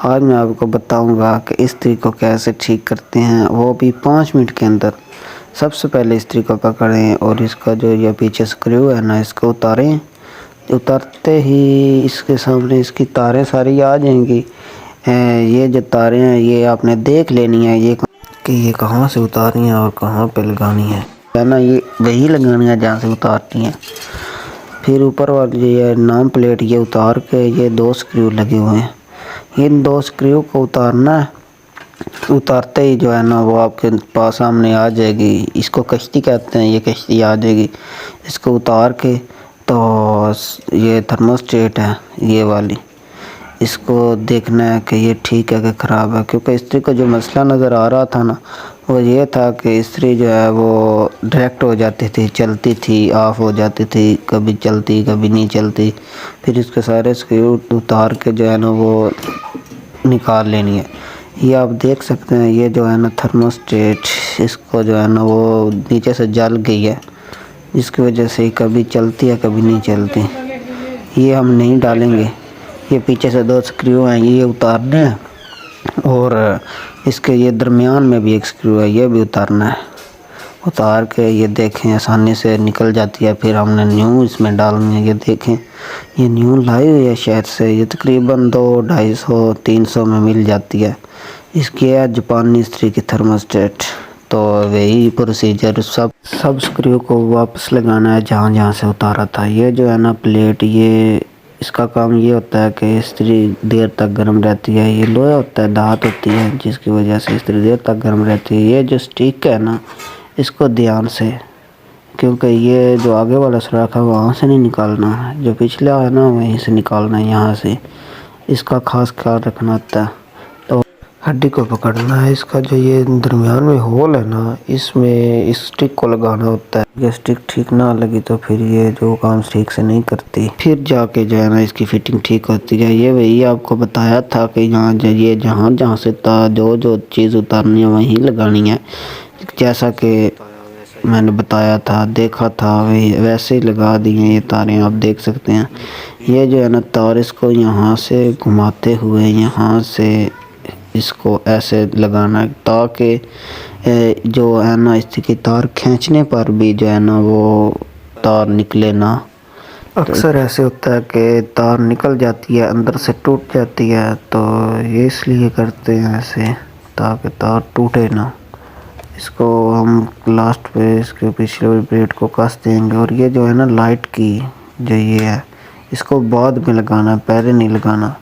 आज मैं आपको बताऊंगा कि इस्त्री को कैसे ठीक करते हैं, वो भी 5 मिनट के अंदर। सबसे पहले इस्त्री को पकड़ें और इसका जो ये पीछे स्क्रू है ना, इसको उतारें। उतारते ही इसके सामने इसकी तारें सारी आ जाएंगी। ये जो तारें हैं ये आपने देख लेनी है ये कहाँ से उतारनी है और कहाँ पे लगानी है ना। ये वही लगानी है जहाँ से उतारती हैं। फिर ऊपर वाली ये नाम प्लेट ये उतार के ये 2 स्क्रू लगे हुए हैं, इन 2 स्क्रू को उतारना है। उतारते ही जो है ना वो आपके पास सामने आ जाएगी। इसको कश्ती कहते हैं, ये कश्ती आ जाएगी। इसको उतार के तो ये थर्मोस्टेट है ये वाली, इसको देखना है कि ये ठीक है कि ख़राब है। क्योंकि इस्त्री को जो मसला नज़र आ रहा था ना वो ये था कि इस्त्री जो है वो डायरेक्ट हो जाती थी, चलती थी, ऑफ हो जाती थी, कभी चलती कभी नहीं चलती। फिर इसके सारे स्क्रू उतार के जो है ना वो निकाल लेनी है। ये आप देख सकते हैं ये जो है ना थर्मोस्टेट, इसको जो है ना वो नीचे से जल गई है, जिसकी वजह से कभी चलती है कभी नहीं चलती। ये हम नहीं डालेंगे। ये पीछे से 2 स्क्रू हैं ये उतारने हैं और इसके ये दरमियान में भी एक स्क्रू है ये भी उतारना है। उतार के ये देखें आसानी से निकल जाती है। फिर हमने न्यू इसमें डालनी है। ये देखें ये न्यू लाई हुई है शहर से, ये तकरीबन 200-250-300 में मिल जाती है। इसकी है जापानी इस्त्री की थर्मोस्टेट। तो वही प्रोसीजर सब स्क्रू को वापस लगाना है जहाँ जहाँ से उतारा था। ये जो है ना प्लेट, ये इसका काम ये होता है कि इस्त्री देर तक गर्म रहती है। ये लोहा होता है, धात होती है, जिसकी वजह से इस्त्री देर तक गर्म रहती है। ये जो स्टिक है ना इसको ध्यान से, क्योंकि ये जो आगे वाला सुराख है वहाँ से नहीं निकालना है, जो पिछला है ना वहीं से निकालना है, यहाँ से। इसका खास ख्याल रखना होता है। तो हड्डी को पकड़ना है, इसका जो ये दरमियान में होल है ना इसमें इस स्टिक को लगाना होता है। ये स्टिक ठीक ना लगी तो फिर ये जो काम ठीक से नहीं करती, फिर जाके जो है ना इसकी फिटिंग ठीक होती है। ये वही आपको बताया था कि यहाँ ये जहाँ जहाँ से जो चीज़ उतारनी है वहीं लगानी है, जैसा कि मैंने बताया था, देखा था, वही वैसे ही लगा दिए ये तारें। आप देख सकते हैं ये जो है ना तार, इसको यहाँ से घुमाते हुए यहाँ से इसको ऐसे लगाना है ताकि जो है ना इसकी तार खींचने पर भी जो है ना वो तार निकले ना। अक्सर ऐसे होता है कि तार निकल जाती है, अंदर से टूट जाती है, तो ये इसलिए करते हैं ऐसे ताकि तार टूटे ना। इसको हम लास्ट पे इसके पिछले वाली प्लेट को कस देंगे। और ये जो है ना लाइट की जो ये है इसको बाद में लगाना है, पहले नहीं लगाना।